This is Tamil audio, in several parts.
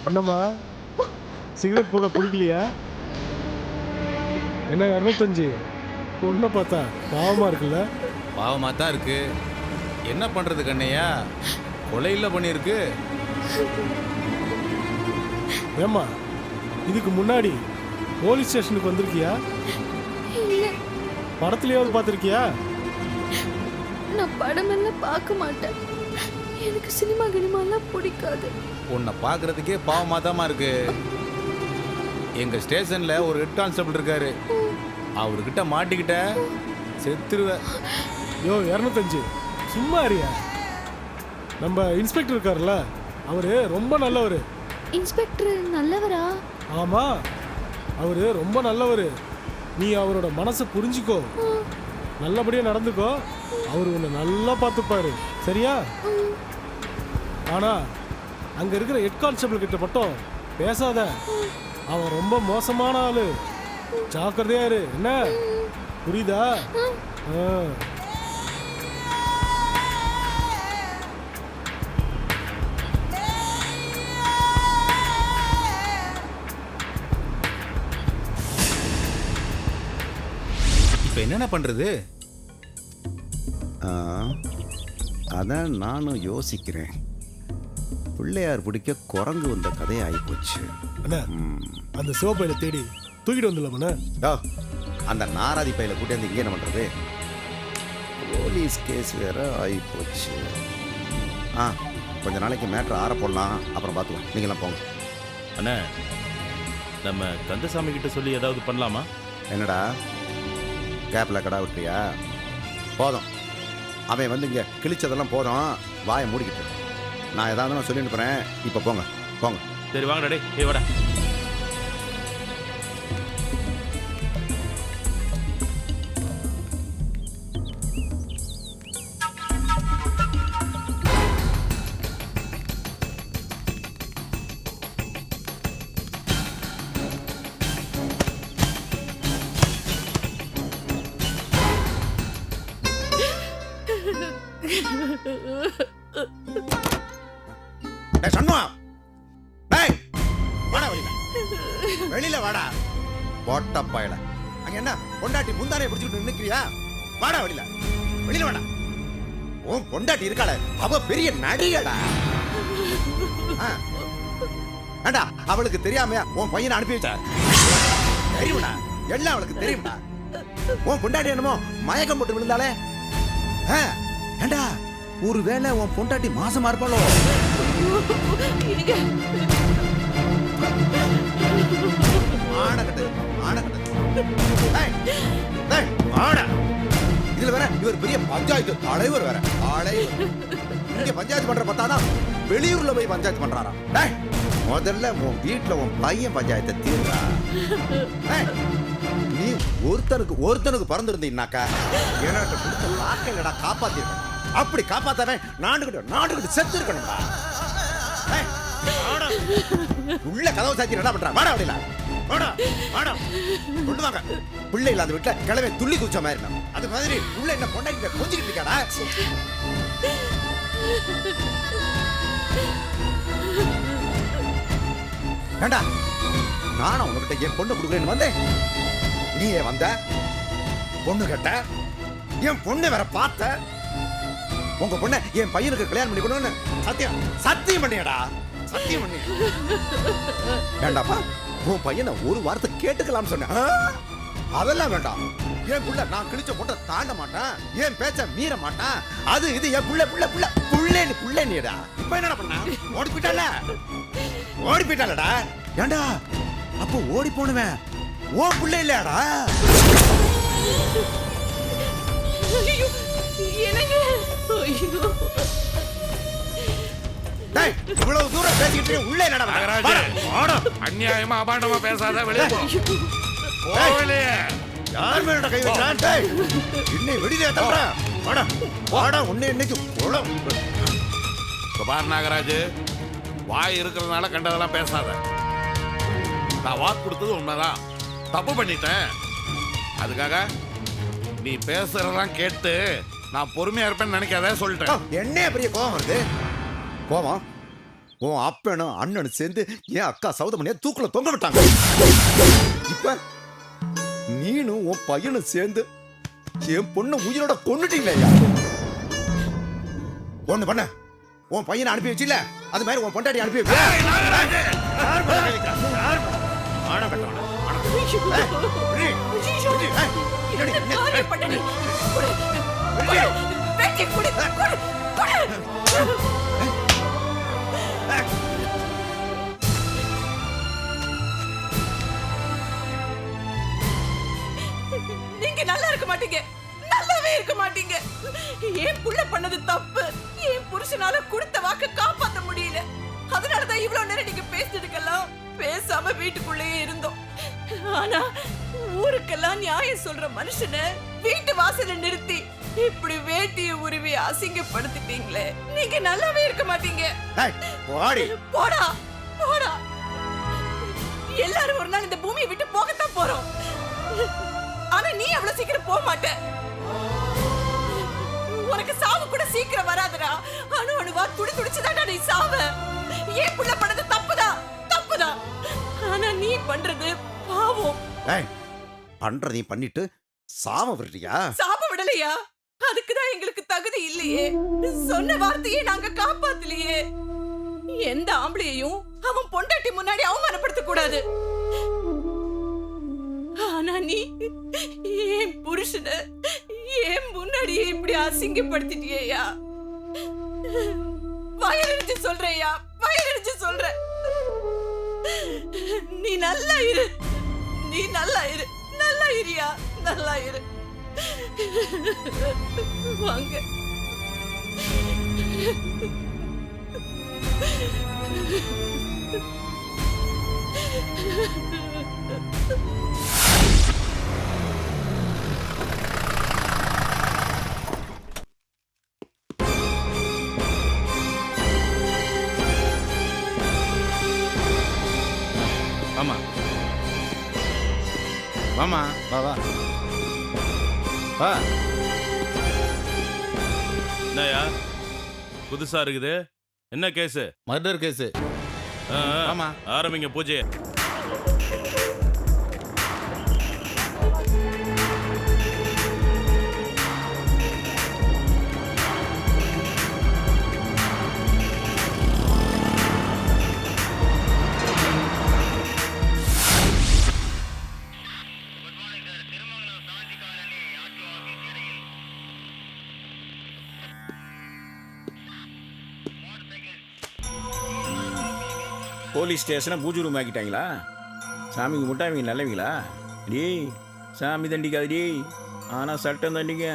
என்னம்மா சிகரெட் போக பிடிக்கலையா? என்ன 205 பொண்ணை பார்த்தா பாவமா இருக்குல்ல? பாவமா தான் இருக்கு. என்ன பண்றது கண்ணையா, கொலையில பண்ணிருக்கு. ஏம்மா இதுக்கு முன்னாடி போலீஸ் ஸ்டேஷனுக்கு வந்திருக்கியா? இல்ல, படத்துலயாவது பார்த்துருக்கியா? நான் படமெல்லாம் பார்க்க மாட்டேன். எனக்கு சினிமா கினிமாலாம் பிடிக்காது. உன்னை பார்க்கறதுக்கே பாவமா தாமா இருக்கு. எங்க ஸ்டேஷன்ல ஒரு ஹெட் கான்ஸ்டபிள் இருக்காரு. அவர்கிட்ட மாட்டிக்கிட்ட செத்துருவ. யோ 205 சும்மா அறியா? நம்ம இன்ஸ்பெக்டர் இருக்காருல்ல, அவரு ரொம்ப நல்லவர். இன்ஸ்பெக்டர் நல்லவரா? ஆமா, அவரு ரொம்ப நல்லவர். நீ அவரோட மனசை புரிஞ்சுக்கோ, நல்லபடியா நடந்துக்கோ. அவர் உன்னை நல்லா பார்த்துப்பாரு, சரியா? ஆனா அங்க இருக்கிற ஹெட் கான்ஸ்டபிள் கிட்ட மட்டும் பேசாத. அவன் ரொம்ப மோசமான ஆளு. ஜாக்கிரதையா இரு, என்ன புரியுதா? ஆ. இப்ப என்னென்ன பண்றது? அதான் நானும் யோசிக்கிறேன். பிள்ளையார் பிடிக்க குரங்கு வந்த கதை ஆகிப்போச்சு. அண்ணா, அந்த சிவப்பையில தேடி தூக்கிட்டு வந்துடலாமண்ணா. அந்த நாராதி பையில கூட்டியாந்து இங்கே என்ன பண்றது? போலீஸ் கேஸ் வேற ஆகிப்போச்சு. கொஞ்ச நாளைக்கு மேட்ரு ஆற போடலாம், அப்புறம் பார்த்துக்கலாம். நீங்களாம் போங்க. அண்ணா, நம்ம கந்தசாமி கிட்ட சொல்லி ஏதாவது பண்ணலாமா? என்னடா கேப்பில் கடா விட்டுறியா? போதும், அவன் வந்து இங்கே கிழிச்சதெல்லாம் போதும். வாயை மூடிக்கிட்டு நான் ஏதாவது நான் சொல்லிட்டு போகிறேன். இப்போ போங்க போங்க. சரி வாங்கடா டே. ஏய் வாடா. வெளியில வாடா போட்டப்பாயில. அங்க என்ன பொண்டாட்டி முந்தானையை பிடிச்சிட்டு நிக்கிறியா? வாடா வெளியில, வெளியில வாடா. உன் பொண்டாட்டி இருக்காள, அவ பெரிய நடிகடா. ஏண்டா அவளுக்கு தெரியாமையா உன் பையனை அனுப்பி வச்ச? தெரியும்டா, எல்லாம் அவளுக்கு தெரியும்டா. உன் பொண்டாட்டி என்னமோ மயக்கம் போட்டு விழுந்தாலே. ஏண்டா ஒருவேளை உன் பொண்டாட்டி மாசமா இருப்பாளோ? இதுல வேற இவர் பெரிய பஞ்சாயத்து தலைவர் வேற. இங்க பஞ்சாயத்து பண்ற பார்த்தாதான் வெளியூர்ல போய் பஞ்சாயத்து பண்றாராம். முதல்ல உன் வீட்டுல உன் பையன் பஞ்சாயத்தை தீர்றா. நீ ஒருத்தனுக்கு பிறந்திருந்தீங்கன்னாக்கா எனக்கு கொடுத்த வாக்கையிலடா காப்பாத்திருக்கணும். அப்படி காப்பாத்தவன் நாண்டுகிட்டு செத்து இருக்கணும்டா. உள்ள கதவு சாத்தி என்ன பண்றான்? வாடா அப்படில கொண்டு வாங்க. பிள்ளை இல்லாத வீட்டுல கிளம்பி துள்ளி குச்ச மாதிரி அது மாதிரி உள்ள என்ன பொண்டாட்டி கொஞ்சிக்கிட்டு இருக்காடா. ஏண்டா நானும் உங்ககிட்ட என் பொண்ணு கொடுக்குறேன்னு வந்தேன். நீயே வந்த பொண்ணு கேட்ட, என் பொண்ணு வேற பார்த்த. உங்க பொண்ணை என் பையனுக்கு கல்யாணம் பண்ணி கொடுன்னு சத்தியம் பண்ணியடா. சத்தியம் பண்ணி வேண்டாப்பா. உன் பையனை ஒரு வார்த்தை கேட்டுக்கலாம்னு சொன்ன. அதெல்லாம் வேண்டாம். என் புள்ள நான் கிழிச்ச போட்ட தாண்ட மாட்டேன், என் பேச்ச மீற மாட்டேன். அது இது என் புள்ள புள்ள புள்ள புள்ளேன்னு புள்ளேனியடா. இப்ப என்னடா பண்ண? ஓடி போயிட்டாலடா. ஏண்டா அப்போ ஓடி போனுவேன் ஓ புள்ள இல்லையாடா? இவ்வளவு தூரம் பேசிக்கிட்டு உள்ள என்னடா? அநியாயமா அபாண்டமா பேசாத, வெளியே போ. யார் மேல கை வைக்கிறான்? இன்னை வெளியில தள்ளுறேன். வாடா வாடா, உன்னை இன்னைக்கு குளம். சுபார் நாகராஜ், வாய் இருக்கிறதுனால கண்டதெல்லாம் பேசாத. நான் வாக்கு கொடுத்தது உண்மைதான், தப்பு பண்ணிட்டேன். அதுக்காக நீ பேசுறதெல்லாம் கேட்டு நான் பொறுமையா இருப்பேன்னு நினைக்காத சொல்லிட்டேன். என்ன பெரிய கோபம் வருது? கோபம் உன் அப்பனும் அண்ணனும் சேர்ந்து என் அக்கா சௌதமணியை தூக்குல தொங்க விட்டாங்க. இப்ப நீனும் உன் பையனும் சேர்ந்து என் பொண்ணு உயிரோட கொன்னுட்டீங்களா? ஒண்ணு பண்ண, உன் பையனை அனுப்பி வச்சில அது மாதிரி உன் பொண்டாட்டி அனுப்பி வைக்க. நீங்க நல்லா இருக்க மாட்டீங்க, நல்லாவே இருக்க மாட்டீங்க. ஏன் புள்ள பண்ணது தப்பு, என் புருஷனால கொடுத்த வாக்க காப்பாத்த முடியல. அதனாலதான் இவ்வளவு நேரம் நீங்க பேசினதுக்கெல்லாம் பேசாம வீட்டுக்குள்ளேயே இருந்தோம். ஆனா ஊருக்கெல்லாம் நியாயம் சொல்ற மனுஷனை வீட்டு வாசல்ல நிறுத்தி இப்படி வேட்டிய உருவி அசிங்கப்படுத்திட்டீங்களே. நீங்க நல்லாவே இருக்க மாட்டீங்க. போடா போடா. எல்லாரும் ஒரு நாள் இந்த பூமியை விட்டு போகத்தான் போறோம். ஆனா நீ அவ்வளவு சீக்கிரம் போக மாட்ட. உனக்கு சாவு கூட சீக்கிரம் வராதுடா. அணு அணுவா துடி துடிச்சுதான்டா நீ சாவ. ஏன் புள்ள பண்ணது தப்புதான், தப்புதான். ஆனா நீ பண்றது பாவம். பண்றதையும் பண்ணிட்டு சாவ விடுறியா? சாப விடலையா? அதுக்குதான் எங்களுக்கு தகுதி இல்லையே. சொன்ன வார்த்தையை நாங்க காப்பாத்தலையே. எந்த ஆம்பளையையும் அவன் பொண்டாட்டி முன்னாடி அவமானப்படுத்த கூடாது. ஆனா நீ ஏன் புருஷன ஏன் முன்னாடியே இப்படி அசிங்கப்படுத்திட்டியா? வயலடிச்சு சொல்றியா? வயலடிச்சு சொல்ற. நீ நல்லா இரு, நீ நல்லா இரு, நல்லா இரியா, நல்லா இரு. வாங்க. ஆமா வாமா, வா வா வா. என்னயா புதுசா இருக்குது? என்ன கேஸு? Murder case. ஆமா. ஆரம்பிங்க பூஜை. போலீஸ் ஸ்டேஷனை பூஜை ரூம் ஆக்கிட்டாங்களா? சாமிக்கு முட்டா இவங்க நல்லவங்களா? டேய் சாமி தண்டிக்காது டேய், ஆனால் சட்டம் தண்டிக்க.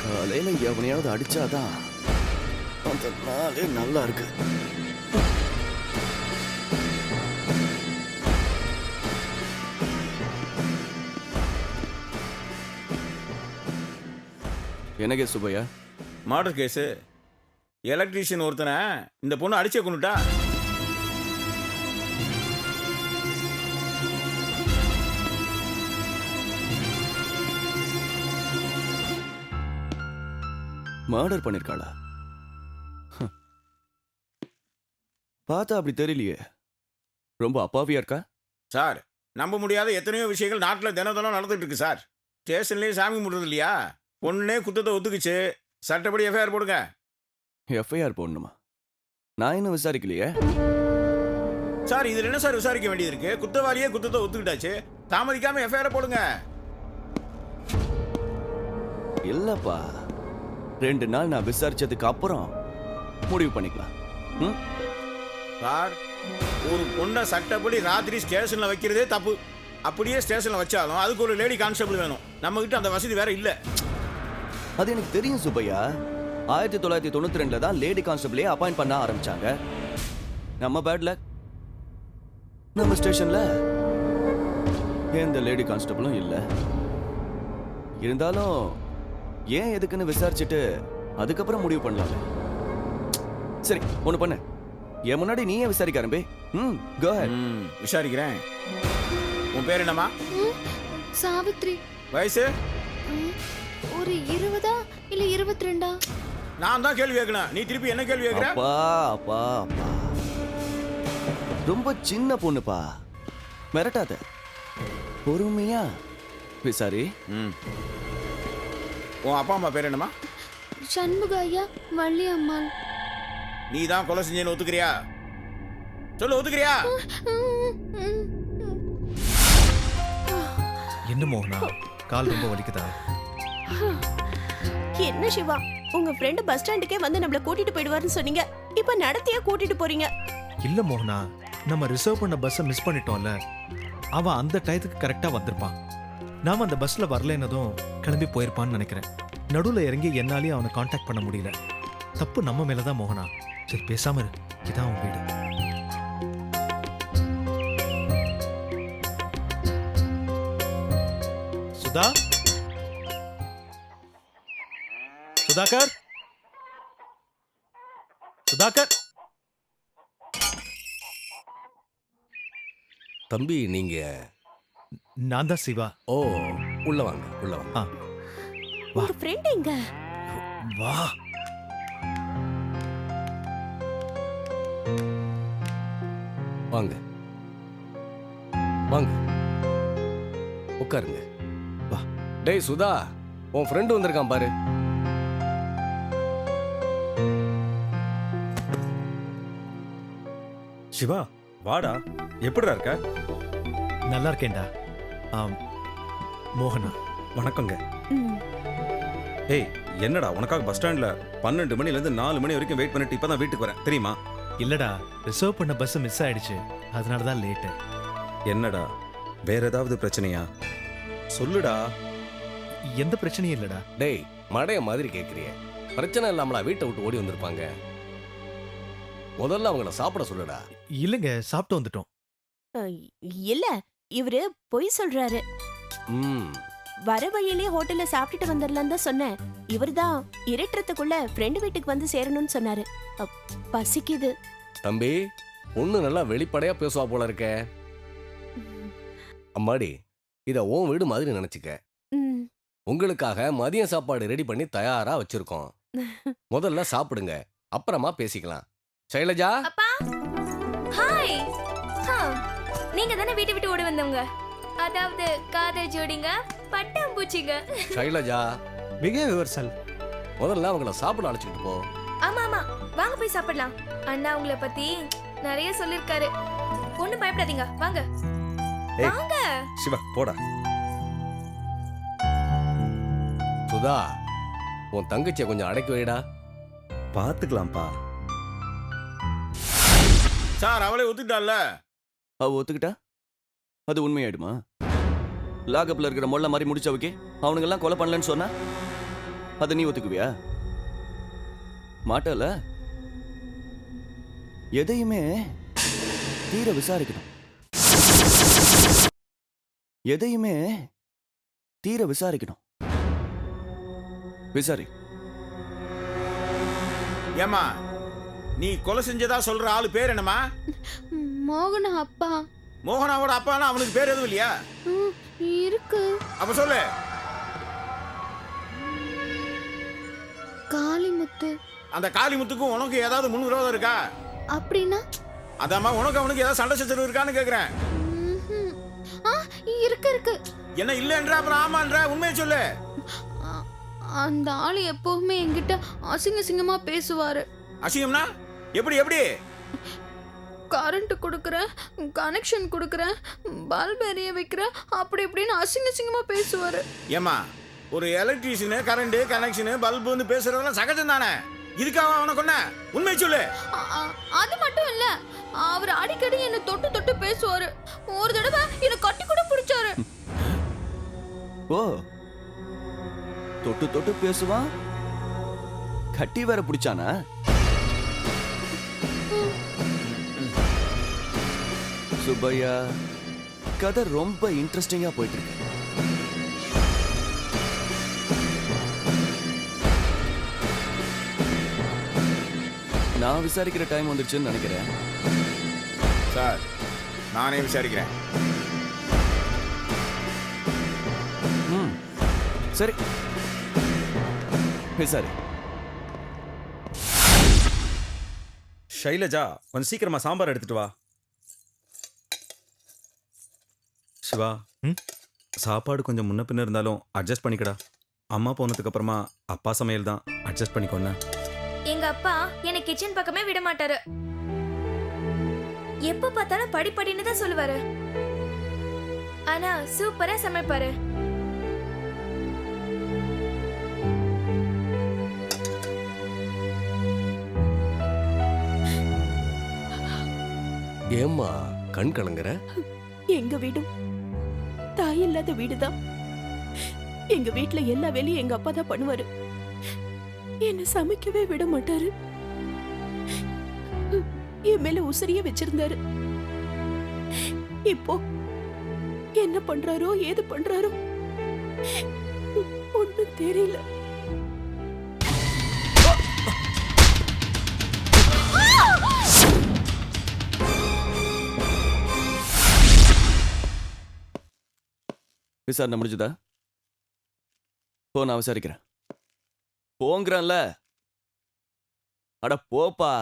காலையில எவனையாவது அடிச்சாதான் அந்த நாளே நல்லா இருக்கு. என்ன case Subbaiah? Murder case. Electrician ஒருத்தனை இந்த பொண்ணு அடிச்சே கொண்டுட்டா. மர்டர் பண்ணிருக்காளா? பார்த்தா அப்படி தெரியலையே. ரொம்ப அப்பாவியா இருக்கா? சார், நம்ப முடியாத எத்தனையோ விஷயங்கள் நாட்டில் தினம் நடந்துட்டு இருக்கு சார். ஸ்டேஷன்லேயே சாமி முடுறது இல்லையா? பொண்ணே குத்தத்தை ஒத்துக்குச்சு. சட்டப்படி எஃப்ஐஆர் போடுங்க. எஃப்ஐஆர் போடணுமா? நான் இன்னும் விசாரிக்கலையே. சார், இதில் என்ன சார் விசாரிக்க வேண்டியது இருக்கு? குத்தவாளியே குத்தத்தை ஒத்துக்கிட்டாச்சு. தாமதிக்காம எஃப்ஐஆர் போடுங்க. இல்லப்பா, 2 நாள் நான் விசாரிச்சதுக்கு அப்புறம் முடிவு பண்ணிக்கலாம். சார், ஒரு பொண்ணை சட்டப்படி ராத்திரி ஸ்டேஷன்ல வைக்கிறதே தப்பு. அப்படியே ஸ்டேஷனில் வச்சாலும் அதுக்கு ஒரு லேடி கான்ஸ்டபிள் வேணும். நம்மகிட்ட அந்த வசதி வேற இல்லை. அது எனக்கு தெரியும் சுப்பையா. 1992 தான் லேடி கான்ஸ்டபிளே அப்பாயிண்ட் பண்ண ஆரம்பிச்சாங்க. நம்ம பேட்ல நம்ம ஸ்டேஷன்ல எந்த லேடி கான்ஸ்டபிளும் இல்ல. இருந்தாலும் ஏன் எதுக்குன்னு விசாரிச்சுட்டு அதுக்கப்புறம் முடிவு பண்ணலாம்ல. சரி ஒண்ணு பண்ணு, என் முன்னாடி நீயே விசாரிக்க ஆரம்பி. go ahead. விசாரிக்கிறேன். உன் பேர் என்னம்மா? சாவித்ரி. வயசு? ஒரு 20 இல்ல 22. நான் தான் கேள்வி கேட்கணும், நீ திருப்பி என்ன கேள்வி கேட்குற? அப்பா அப்பா அப்பா, ரொம்ப சின்ன பொண்ணுப்பா, மிரட்டாத, பொறுமையா விசாரி. உன் அப்பா அம்மா பேர் என்னம்மா? சண்முக ஐயா, வள்ளி அம்மாள். நீ தான் கொலை செஞ்சேன்னு ஒத்துக்கிறியா? சொல்லு, ஒத்துக்கிறியா? என்ன மோகனா, கால் ரொம்ப வலிக்குதா? என்ன சிவா, உங்க ஃப்ரெண்ட் பஸ் ஸ்டாண்டுக்கே வந்து நம்மள கூட்டிட்டு போயிடுவாருன்னு சொன்னீங்க. இப்ப நடத்தியா கூட்டிட்டு போறீங்க? இல்ல மோகனா, நம்ம ரிசர்வ் பண்ண பஸ்ஸை மிஸ் பண்ணிட்டோம்ல. அவன் அந்த டயத்துக்கு கரெக்டா வந்திருப்பான். நாம அந்த பஸ்ல வரலைன்னதும் கிளம்பி போயிருப்பான்னு நினைக்கிறேன். நடுவில் இறங்கி என்னாலேயும் அவனை காண்டாக்ட் பண்ண முடியல. தப்பு நம்ம மேலதான் மோகனா. சரி பேசாம இரு, இதான் உன் வீடு. சுதா, சுதாகர், சுதாகர். தம்பி நீங்க? நான் தான் சிவா. ஓ, உள்ள வாங்க, உள்ள வாங்க. உங்க ஃப்ரெண்ட் எங்க? வா. வாங்க வாங்க, உட்காருங்க. வா. டேய் சுதா, உன் ஃப்ரெண்டு வந்திருக்கான் பாரு. சிவா, வாடா. எப்படிடா இருக்க? நல்லா இருக்கேன்டா. மோகனா. வணக்கங்க. ஏய், என்னடா உனக்காக பஸ் ஸ்டாண்ட்ல 12 மணிலேருந்து 4 மணி வரைக்கும் வெயிட் பண்ணிட்டு இப்பதான் வீட்டுக்கு வரேன் தெரியுமா? இல்லடா, ரிசர்வ் பண்ண பஸ் மிஸ் ஆயிடுச்சு, அதனால தான் லேட்டு. என்னடா, வேற ஏதாவது பிரச்சனையா? சொல்லுடா. எந்த பிரச்சனையும் இல்லடா. டேய், மடைய மாதிரி கேட்குறிய. பிரச்சனை இல்லாமலா வீட்டை விட்டு ஓடி வந்திருப்பாங்க? முதல்ல அவங்கள சாப்பிட சொல்லுடா. இல்லைங்க, சாப்பிட்டு வந்துட்டோம். இல்ல, இவரு பொய் சொல்றாரு. வர வழியிலே ஹோட்டல்ல சாப்பிட்டுட்டு வந்துடலாம் தான் சொன்னேன். இவர்தான் இருட்டுறதுக்குள்ள ஃப்ரெண்டு வீட்டுக்கு வந்து சேரணும்னு சொன்னாரு. பசிக்குது. தம்பி, பொண்ணு நல்லா வெளிப்படையா பேசுவா போல இருக்க. அம்மாடி, இத உன் வீடு மாதிரி நினைச்சுக்க. உங்களுக்காக மதிய சாப்பாடு ரெடி பண்ணி தயாரா வச்சிருக்கோம். முதல்ல சாப்பிடுங்க, அப்புறமா பேசிக்கலாம். சைலஜா. அப்பா, ஹாய். நீங்க தானே வீட்டை விட்டு ஓடி வந்தவங்க? அதாவது காதல் ஜோடிங்க, பட்டாம்பூச்சிங்க. சைலஜா, பிஹேவியர்சல். முதல்ல அவங்கள சாப்பிட அழைச்சிட்டு போ. ஆமா ஆமா, வாங்க போய் சாப்பிடலாம். அண்ணா உங்களை பத்தி நிறைய சொல்லிருக்காரு. ஒண்ணும் பயப்படாதீங்க, வாங்க வாங்க. சிவா, போடா. சுதா, உன் தங்கச்சியை கொஞ்சம் அடக்கி வைடா. பாத்துக்கலாம்ப்பா. சார், அவளே ஒத்துக்கிட்டால. அவ ஒத்துக்கிட்டா அது உண்மையாயிடுமா? லாகப்ல இருக்கிற மொள்ள மாதிரி முடிச்சவக்கே அவனுங்கெல்லாம் கொலை பண்ணலன்னு சொன்னா அதை நீ ஒத்துக்குவியா? மாட்டல. எதையுமே தீர விசாரிக்கணும். எதையுமே தீர விசாரிக்கணும். விசாரி. ஏமா, நீ கொலை செஞ்சதா சொல்ற ஆளு பேர் என்னமா? மோகனா அப்பா. மோகனாவோட அப்பானா அவனுக்கு பேர் எதுவும் இல்லையா? இருக்கு. அப்ப சொல்லு. காளிமுத்து. அந்த காளிமுத்துக்கும் உனக்கு ஏதாவது முன் விரோதம் இருக்கா? அப்படின்னா? அதாம்மா, உனக்கு அவனுக்கு ஏதாவது சண்டை சச்சரவு இருக்கான்னு கேக்குறேன். இருக்கு இருக்கு. என்ன இல்லைன்ற அப்புறம் ஆமான்ற, உண்மையை சொல்லு. அந்த ஆளு எப்பவுமே என்கிட்ட அசிங்க சிங்கமா பேசுவாரு. அசிங்கம்னா எப்படி? எப்படி? கரண்ட் கொடுக்குறேன், கனெக்ஷன் கொடுக்குறேன், பல்ப் எரிய வைக்கிறேன், அப்படி இப்படின்னு அசிங்க சிங்கமா பேசுவாரு. ஏமா, ஒரு எலக்ட்ரீஷியனு கரண்ட் கனெக்ஷனு பல்புன்னு பேசுறதெல்லாம் சகஜம் தானே? இதுக்காக அவனை கொன்ன? உண்மை சொல்லு. அது மட்டும் இல்ல, அவர் அடிக்கடி என்ன தொட்டு தொட்டு பேசுவாரு. ஒரு தடவை என்ன கட்டி கூட பிடிச்சாரு. ஓ, தொட்டு தொட்டு பேசுவான், கட்டி வேற பிடிச்சானா? சுப்பையா, கதை ரொம்ப இன்ட்ரெஸ்டிங்கா போயிட்டு இருக்கு. நான் விசாரிக்கிற டைம் வந்துருச்சுன்னு நினைக்கிறேன். சார், நானே விசாரிக்கிறேன். சரி, விசாரி. ஷைலஜா, கொஞ்சம் சீக்கிரமா சாம்பார் எடுத்துட்டு வா. சிவா, சாப்பாடு கொஞ்சம் முன்ன பின்ன இருந்தாலும் அட்ஜஸ்ட் பண்ணிக்கடா. அம்மா போனதுக்கு அப்புறமா அப்பா சமையல் தான், அட்ஜஸ்ட் பண்ணிக்கோண்ண. எங்க அப்பா என்னை கிச்சன் பக்கமே விட மாட்டாரு. எப்ப பார்த்தாலும் படின்னு தான் சொல்லுவாரு. ஆனா சூப்பரா சமைப்பாரு. ஏம்மா கண் கலங்குற? எங்க வீடும் தாய் இல்லாத வீடுதான். எங்க வீட்ல எல்லா வேலையும் எங்க அப்பா தான் பண்ணுவாரு. என்ன சமைக்கவே விட மாட்டாரு. என் மேல உசிரியே வச்சிருந்தாரு. இப்போ என்ன பண்றாரோ ஏது பண்றாரோ ஒண்ணும் தெரியல. விசாரணை முடிஞ்சுதா? போ, நான் விசாரிக்கிறேன். போங்கிறேன்ல. அட போப்பா.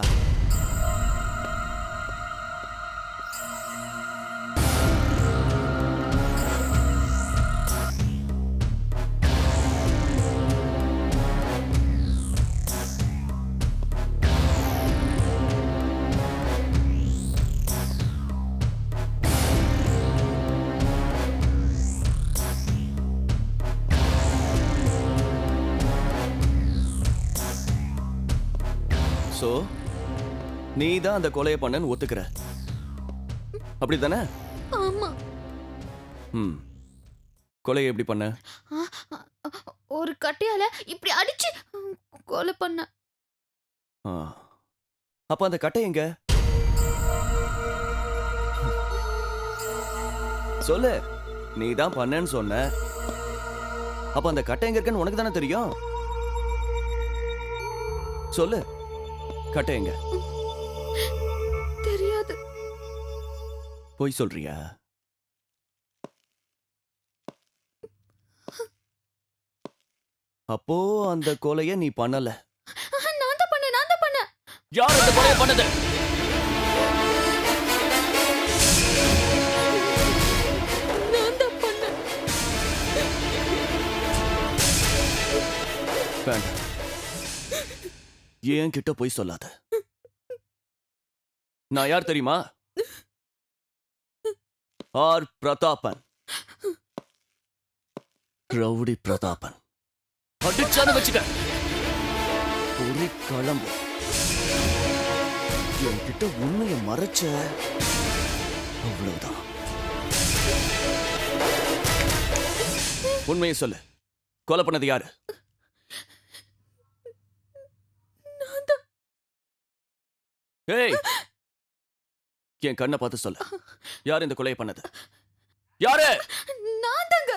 சோ, நீ தான் அந்த கொலையை பண்ணன்னு ஒத்துக்கிற, அப்படித்தானே? ஆமா. கொலையை எப்படி பண்ண? ஒரு கட்டையால இப்படி அடிச்சு கொலை பண்ண. அப்ப அந்த கட்டை எங்க? சொல்லு. நீ தான் பண்ணன்னு சொன்ன. அப்ப அந்த கட்டை எங்க இருக்குன்னு உனக்கு தானே தெரியும். சொல்லு, கட்டை எங்க? தெரியாது. போய் சொல்றியா? அப்போ அந்த கொலையை நீ பண்ணல. நான் தான் பண்ணேன். யார் அந்த கொலையை பண்ணது? நான் தான் பண்ணேன். வேண்டாம், ஏன் கிட்ட போய் சொல்லாத. நான் யார் தெரியுமா? R Prathapan, rowdy Prathapan. அடிச்சான்னு வச்சுக்க, ஒரு கிளம்பு. என்கிட்ட உண்மையை மறைச்ச, அவ்வளவுதான். உண்மையை சொல்லு, கொலை பண்ணது யாரு? ஏய், என் கண்ணை பார்த்து சொல்லு, யார் இந்த கொலையை பண்ணது? யாரு? நான் தாங்க.